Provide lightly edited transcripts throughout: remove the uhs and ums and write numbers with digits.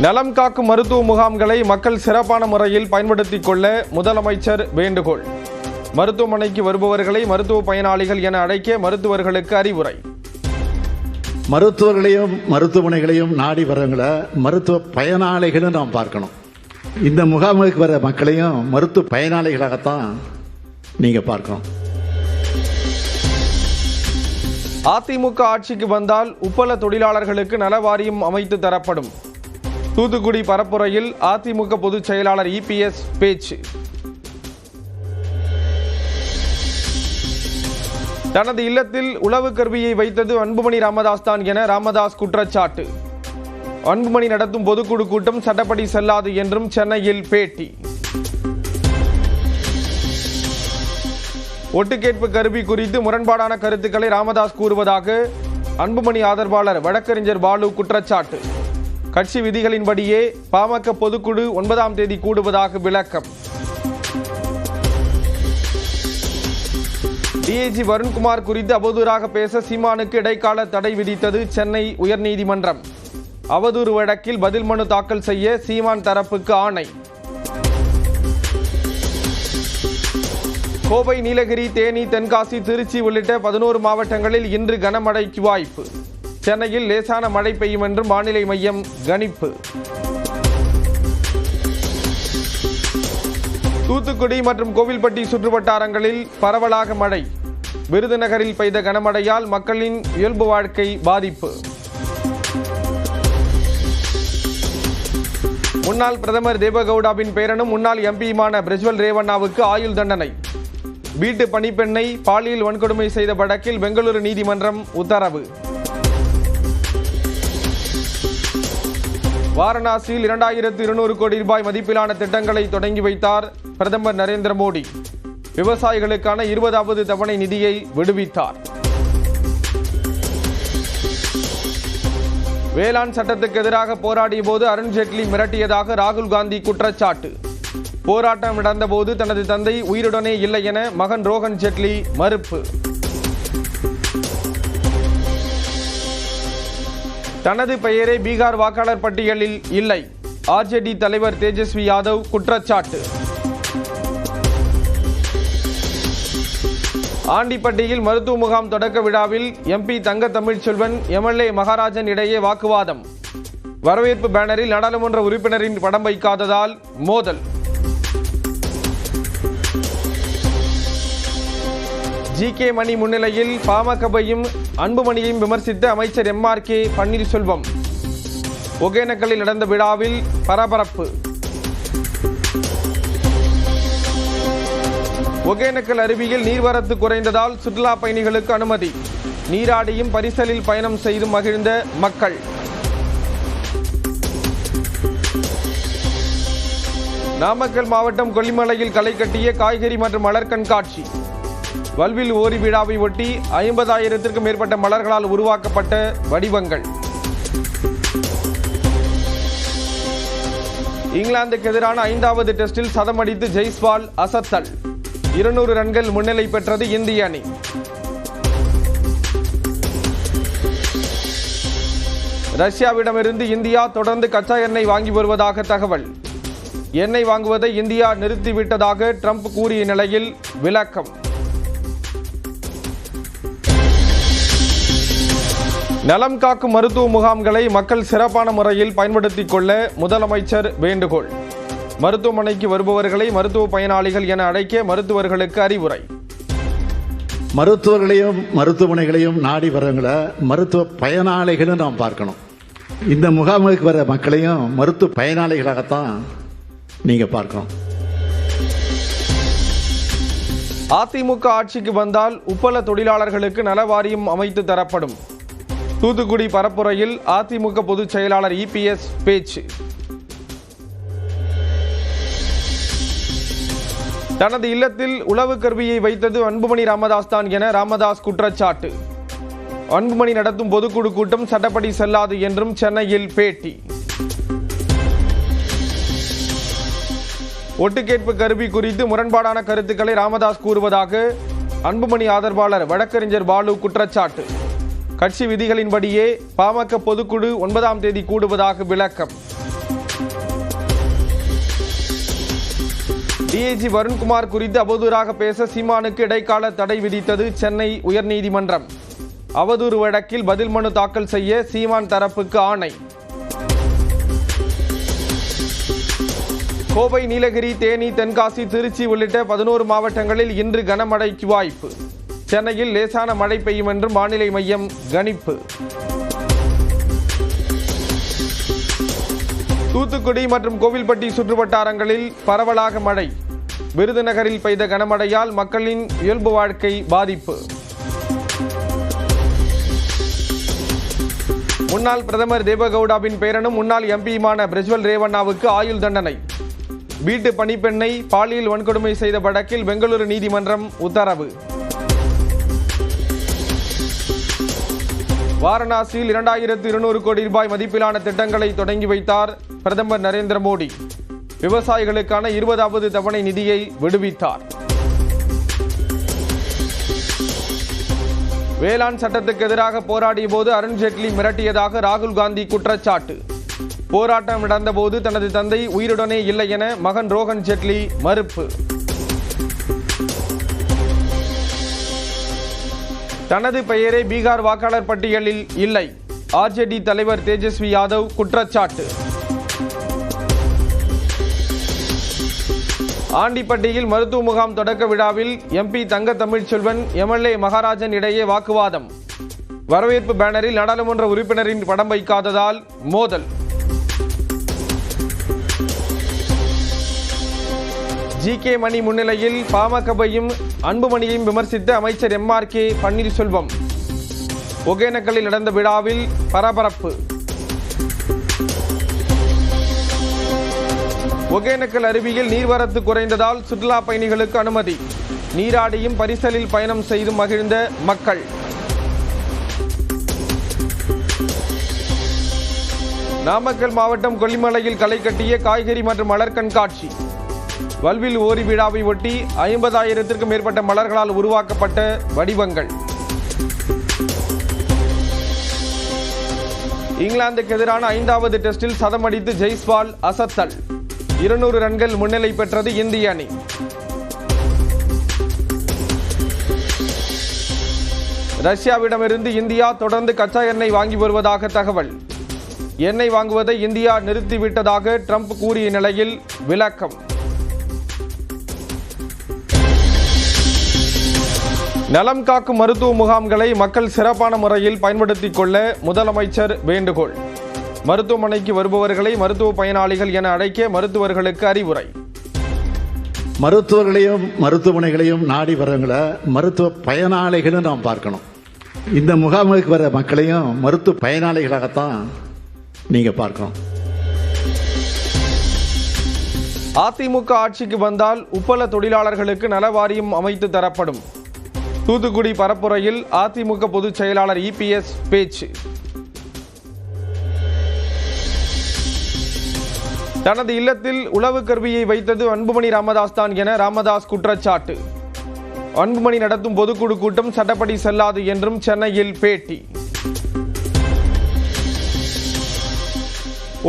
நலம் காக்கும் மருத்துவ முகாம்களை மக்கள் சிறப்பான முறையில் பயன்படுத்திக் கொள்ள முதலமைச்சர் வேண்டுகோள். மருத்துவமனைக்கு வருபவர்களை மருத்துவ பயனாளிகள் என அழைக்க மருத்துவர்களுக்கு அறிவுரை. மருத்துவர்களையும் மருத்துவமனைகளையும் நாடி வரவங்களை மருத்துவ பயனாளிகளும் நாம் பார்க்கணும். இந்த முகாமுக்கு வர மக்களையும் மருத்துவ பயனாளிகளாகத்தான் நீங்க பார்க்கணும். அதிமுக ஆட்சிக்கு வந்தால் உப்பள தொழிலாளர்களுக்கு நல வாரியம் அமைத்து தரப்படும். தூத்துக்குடி பரப்புரையில் அதிமுக பொதுச் செயலாளர் EPS பேச்சு. தனது இல்லத்தில் உளவு கருவியை வைத்தது அன்புமணி ராமதாஸ் தான் என ராமதாஸ் குற்றச்சாட்டு. அன்புமணி நடத்தும் பொதுக்குழு கூட்டம் சட்டப்படி செல்லாது என்றும் சென்னையில் பேட்டி. ஒட்டுக்கேட்பு கருவி குறித்து முரண்பாடான கருத்துக்களை ராமதாஸ் கூறுவதாக அன்புமணி ஆதரவாளர் வழக்கறிஞர் பாலு குற்றச்சாட்டு. கட்சி விதிகளின்படியே பாமக பொதுக்குழு 9ஆம் தேதி கூடுவதாக விளக்கம். DIG வருண்குமார் குறித்து அவதூறாக பேச சீமானுக்கு இடைக்கால தடை விதித்தது சென்னை உயர்நீதிமன்றம். அவதூறு வழக்கில் பதில் மனு தாக்கல் செய்ய சீமான் தரப்புக்கு ஆணை. கோவை, நீலகிரி, தேனி, தென்காசி, திருச்சி உள்ளிட்ட 11 மாவட்டங்களில் இன்று கனமழைக்கு வாய்ப்பு. சென்னையில் லேசான மழை பெய்யும் என்று வானிலை மையம் கணிப்பு. தூத்துக்குடி மற்றும் கோவில்பட்டி சுற்றுவட்டாரங்களில் பரவலாக மழை. விருதுநகரில் பெய்த கனமழையால் மக்களின் இயல்பு வாழ்க்கை பாதிப்பு. முன்னாள் பிரதமர் தேவகவுடாவின் பேரனும் முன்னாள் MPயுமான பிரஜ்வல் ரேவண்ணாவுக்கு ஆயுள் தண்டனை. வீட்டு பணிப்பெண்ணை பாலியல் வன்கொடுமை செய்த வழக்கில் பெங்களூரு நீதிமன்றம் உத்தரவு. வாரணாசியில் 2200 கோடி ரூபாய் மதிப்பிலான திட்டங்களை தொடங்கி வைத்தார் பிரதமர் நரேந்திர மோடி. விவசாயிகளுக்கான 20வது தவணை நிதியை விடுவித்தார். வேளாண் சட்டத்துக்கு எதிராக போராடிய போது அருண்ஜேட்லி மிரட்டியதாக ராகுல் காந்தி குற்றச்சாட்டு. போராட்டம் நடந்தபோது தனது தந்தை உயிருடனே இல்லை என மகன் ரோஹன் ஜேட்லி மறுப்பு. தனது பெயரே பீகார் வாக்காளர் பட்டியலில் இல்லை. RJD தலைவர் தேஜஸ்வி யாதவ் குற்றச்சாட்டு. ஆண்டிப்பட்டியில் மருத்துவ முகாம் தொடக்க விழாவில் MP தங்க தமிழ்ச்செல்வன், MLA மகாராஜன் இடையே வாக்குவாதம். வரவேற்பு பேனரில் நாடாளுமன்ற உறுப்பினரின் படம் வைக்காததால் மோதல். GK மணி முன்னிலையில் பாமகவையும் அன்புமணியையும் விமர்சித்த அமைச்சர் MRK பன்னீர்செல்வம். ஒகேனக்கலில் நடந்த விழாவில் பரபரப்பு. ஒகேனக்கல் அருவியில் நீர்வரத்து குறைந்ததால் சுற்றுலா பயணிகளுக்கு அனுமதி. நீராடியும் பரிசலில் பயணம் செய்தும் மகிழ்ந்த மக்கள். நாமக்கல் மாவட்டம் கொல்லிமலையில் களை கட்டிய காய்கறி மற்றும் மலர் கண்காட்சி. வல்வில் ஓரி விழாவை ஒட்டி 50,000த்திற்கும் மேற்பட்ட மலர்களால் உருவாக்கப்பட்ட வடிவங்கள். இங்கிலாந்துக்கு எதிரான 5வது டெஸ்டில் சதமடித்து ஜெய்ஸ்வால் அசத்தல். 200 ரன்கள் முன்னிலை பெற்றது இந்திய அணி. ரஷ்யாவிடமிருந்து இந்தியா தொடர்ந்து கச்சா எண்ணெய் வாங்கி வருவதாக தகவல். எண்ணெய் வாங்குவதை இந்தியா நிறுத்திவிட்டதாக ட்ரம்ப் கூறிய நிலையில் விளக்கம். நலம் காக்கும் மருத்துவ முகாம்களை மக்கள் சிறப்பான முறையில் பயன்படுத்திக் கொள்ள முதலமைச்சர் வேண்டுகோள். மருத்துவமனைக்கு வருபவர்களை மருத்துவ பயனாளிகள் என அழைக்க மருத்துவர்களுக்கு அறிவுரை. மருத்துவர்களையும் மருத்துவமனைகளையும் நாடி வரவங்களை மருத்துவ பயனாளிகளும் நாம் பார்க்கணும். இந்த முகாமுக்கு வர மக்களையும் மருத்துவ பயனாளிகளாகத்தான் நீங்க பார்க்கணும். அதிமுக ஆட்சிக்கு வந்தால் உப்பள தொழிலாளர்களுக்கு நல வாரியம் அமைத்து தரப்படும். தூத்துக்குடி பரப்புரையில் அதிமுக பொதுச் செயலாளர் EPS பேச்சு. தனது இல்லத்தில் உளவு கருவியை வைத்தது அன்புமணி ராமதாஸ் தான் என ராமதாஸ் குற்றச்சாட்டு. அன்புமணி நடத்தும் பொதுக்குழு கூட்டம் சட்டப்படி செல்லாது என்றும் சென்னையில் பேட்டி. ஒட்டுக்கேட்பு கருவி குறித்து முரண்பாடான கருத்துக்களை ராமதாஸ் கூறுவதாக அன்புமணி ஆதரவாளர் வழக்கறிஞர் பாலு குற்றச்சாட்டு. கட்சி விதிகளின்படியே பாமக பொதுக்குழு 9ஆம் தேதி கூடுவதாக விளக்கம். டிஐஜி வருண்குமார் குறித்து அவதூறாக பேச சீமானுக்கு இடைக்கால தடை விதித்தது சென்னை உயர்நீதிமன்றம். அவதூறு வழக்கில் பதில் மனு தாக்கல் செய்ய சீமான் தரப்புக்கு ஆணை. கோவை, நீலகிரி, தேனி, தென்காசி, திருச்சி உள்ளிட்ட 11 மாவட்டங்களில் இன்று கனமழைக்கு வாய்ப்பு. சென்னையில் லேசான மழை பெய்யும் என்று வானிலை மையம் கணிப்பு. தூத்துக்குடி மற்றும் கோவில்பட்டி சுற்றுவட்டாரங்களில் பரவலாக மழை. விருதுநகரில் பெய்த கனமழையால் மக்களின் இயல்பு வாழ்க்கை பாதிப்பு. முன்னாள் பிரதமர் தேவகவுடாவின் பேரனும் முன்னாள் எம்பியுமான பிரஜ்வல் ரேவண்ணாவுக்கு ஆயுள் தண்டனை. வீட்டு பணிப்பெண்ணை பாலியல் வன்கொடுமை செய்த வழக்கில் பெங்களூரு நீதிமன்றம் உத்தரவு. வாரணாசியில் 2200 கோடி ரூபாய் மதிப்பிலான திட்டங்களை தொடங்கி வைத்தார் பிரதமர் நரேந்திர மோடி. விவசாயிகளுக்கான 20வது தவணை நிதியை விடுவித்தார். வேளாண் சட்டத்துக்கு எதிராக போராடிய போது அருண்ஜேட்லி மிரட்டியதாக ராகுல் காந்தி குற்றச்சாட்டு. போராட்டம் நடந்தபோது தனது தந்தை உயிருடனே இல்லை என மகன் ரோஹன் ஜேட்லி மறுப்பு. தனது பெயரே பீகார் வாக்காளர் பட்டியலில் இல்லை, ஆர்ஜேடி தலைவர் தேஜஸ்வி யாதவ் குற்றச்சாட்டு. ஆண்டிப்பட்டியில் மருத்துவ முகாம் தொடக்க விழாவில் எம்பி தங்க தமிழ்ச்செல்வன், எம்எல்ஏ மகாராஜன் இடையே வாக்குவாதம். வரவேற்பு பேனரில் நாடாளுமன்ற உறுப்பினரின் படம் வைக்காததால் மோதல். ஜி.கே. மணி முன்னிலையில் பாமகவையும் அன்புமணியையும் விமர்சித்த அமைச்சர் எம்.ஆர்.கே. பன்னீர்செல்வம். ஒகேனக்கலில் நடந்த விழாவில் பரபரப்பு. ஒகேனக்கல் அருவியில் நீர்வரத்து குறைந்ததால் சுற்றுலா பயணிகளுக்கு அனுமதி. நீராடியும் பரிசலில் பயணம் செய்து மகிழ்ந்த மக்கள். நாமக்கல் மாவட்டம் கொல்லிமலையில் களை கட்டிய காய்கறி மற்றும் மலர் கண்காட்சி. வல்வில் ஓரி விழாவை ஒட்டி 50,000த்திற்கும் மேற்பட்ட மலர்களால் உருவாக்கப்பட்ட வடிவங்கள். இங்கிலாந்துக்கு எதிரான 5வது டெஸ்டில் சதமடித்து ஜெய்ஸ்வால் அசத்தல். 200 ரன்கள் முன்னிலை பெற்றது இந்திய அணி. ரஷ்யாவிடமிருந்து இந்தியா தொடர்ந்து கச்சா எண்ணெய் வாங்கி வருவதாக தகவல். எண்ணெய் வாங்குவதை இந்தியா நிறுத்திவிட்டதாக ட்ரம்ப் கூறிய நிலையில் விளக்கம். நலம் காக்கும் மருத்துவ முகாம்களை மக்கள் சிறப்பான முறையில் பயன்படுத்திக் கொள்ள முதலமைச்சர் வேண்டுகோள். மருத்துவமனைக்கு வருபவர்களை மருத்துவ பயனாளிகள் என அழைக்க மருத்துவர்களுக்கு அறிவுரை. மருத்துவர்களையும் மருத்துவமனைகளையும் நாடி வரவங்களை மருத்துவ பயனாளிகளும் நாம் பார்க்கணும். இந்த முகாமுக்கு வர மக்களையும் மருத்துவ பயனாளிகளாகத்தான் நீங்க பார்க்கணும். அதிமுக ஆட்சிக்கு வந்தால் உப்பள தொழிலாளர்களுக்கு நல வாரியம் அமைத்து தரப்படும். தூத்துக்குடி பரப்புரையில் அதிமுக பொதுச் செயலாளர் இபிஎஸ் பேச்சு. தனது இல்லத்தில் உளவு கருவியை வைத்தது அன்புமணி ராமதாஸ் தான் என ராமதாஸ் குற்றச்சாட்டு. அன்புமணி நடத்தும் பொதுக்குழு கூட்டம் சட்டப்படி செல்லாது என்றும் சென்னையில் பேட்டி.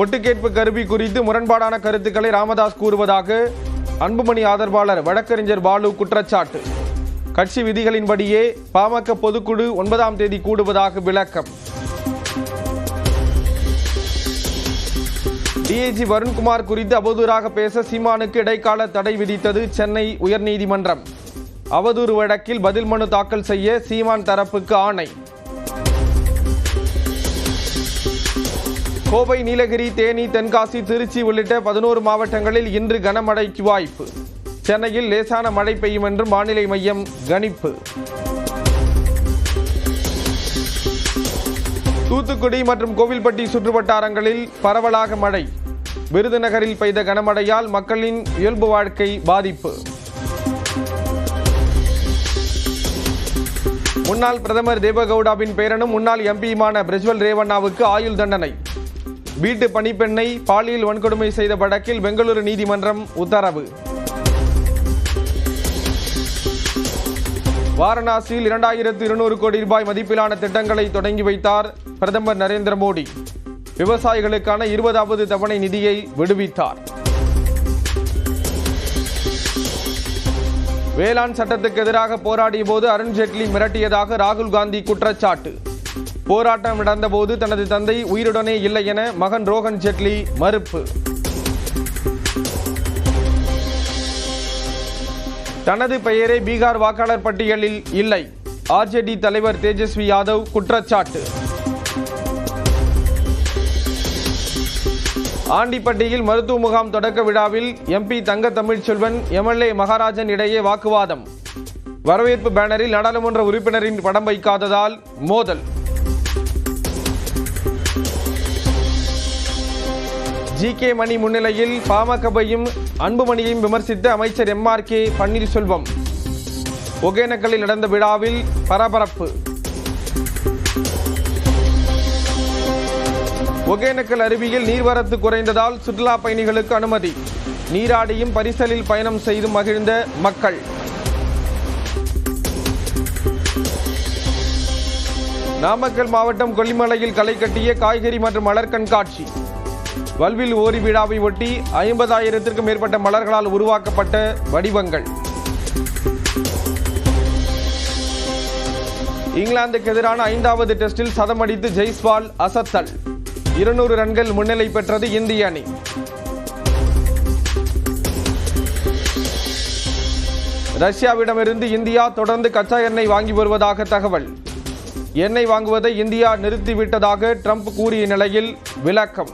ஒட்டுக்கேட்பு கருவி குறித்து முரண்பாடான கருத்துக்களை ராமதாஸ் கூறுவதாக அன்புமணி ஆதரவாளர் வழக்கறிஞர் பாலு குற்றச்சாட்டு. கட்சி விதிகளின்படியே பாமக பொதுக்குழு 9ஆம் தேதி கூடுவதாக விளக்கம். டிஐஜி வருண்குமார் குறித்து அவதூறாக பேச சீமானுக்கு இடைக்கால தடை விதித்தது சென்னை உயர்நீதிமன்றம். அவதூறு வழக்கில் பதில் மனு தாக்கல் செய்ய சீமான் தரப்புக்கு ஆணை. கோவை, நீலகிரி, தேனி, தென்காசி, திருச்சி உள்ளிட்ட 11 மாவட்டங்களில் இன்று கனமழைக்கு வாய்ப்பு. சென்னையில் லேசான மழை பெய்யும் என்றும் வானிலை மையம் கணிப்பு. தூத்துக்குடி மற்றும் கோவில்பட்டி சுற்றுவட்டாரங்களில் பரவலாக மழை. விருதுநகரில் பெய்த கனமழையால் மக்களின் இயல்பு வாழ்க்கை பாதிப்பு. முன்னாள் பிரதமர் தேவகவுடாவின் பேரனும் முன்னாள் எம்பியுமான பிரஜ்வல் ரேவண்ணாவுக்கு ஆயுள் தண்டனை. வீட்டு பணிப்பெண்ணை பாலியல் வன்கொடுமை செய்த வழக்கில் பெங்களூரு நீதிமன்றம் உத்தரவு. வாரணாசியில் 2200 கோடி ரூபாய் மதிப்பிலான திட்டங்களை தொடங்கி வைத்தார் பிரதமர் நரேந்திர மோடி. விவசாயிகளுக்கான 20வது தவணை நிதியை விடுவித்தார். வேளாண் சட்டத்துக்கு எதிராக போராடிய போது அருண்ஜேட்லி மிரட்டியதாக ராகுல் காந்தி குற்றச்சாட்டு. போராட்டம் நடந்தபோது தனது தந்தை உயிருடனே இல்லை என மகன் ரோஹன் ஜேட்லி மறுப்பு. தனது பெயரே பீகார் வாக்காளர் பட்டியலில் இல்லை, ஆர்ஜேடி தலைவர் தேஜஸ்வி யாதவ் குற்றச்சாட்டு. ஆண்டிப்பட்டியில் மருத்துவ முகாம் தொடக்க விழாவில் எம்பி தங்க தமிழ்ச்செல்வன், எம்எல்ஏ மகாராஜன் இடையே வாக்குவாதம். வரவேற்பு பேனரில் நாடாளுமன்ற உறுப்பினரின் படம் வைக்காததால் மோதல். ஜி.கே. மணி முன்னிலையில் பாமகவையும் அன்புமணியையும் விமர்சித்த அமைச்சர் எம்.ஆர்.கே. பன்னீர்செல்வம். ஒகேனக்கலில் நடந்த விழாவில் பரபரப்பு. ஒகேனக்கல் அருவியில் நீர்வரத்து குறைந்ததால் சுற்றுலா பயணிகளுக்கு அனுமதி. நீராடியும் பரிசலில் பயணம் செய்து மகிழ்ந்த மக்கள். நாமக்கல் மாவட்டம் கொல்லிமலையில் களை கட்டிய காய்கறி மற்றும் மலர் கண்காட்சி. வல்வில் ஓரி விழாவை ஒட்டி 50,000த்திற்கும் மேற்பட்ட மலர்களால் உருவாக்கப்பட்ட வடிவங்கள். இங்கிலாந்துக்கு எதிரான 5வது டெஸ்டில் சதம் அடித்து ஜெய்ஸ்வால் அசத்தல். 200 ரன்கள் முன்னிலை பெற்றது இந்திய அணி. ரஷ்யாவிடமிருந்து இந்தியா தொடர்ந்து கச்சா எண்ணெய் வாங்கி வருவதாக தகவல். எண்ணெய் வாங்குவதை இந்தியா நிறுத்திவிட்டதாக ட்ரம்ப் கூறிய நிலையில் விளக்கம்.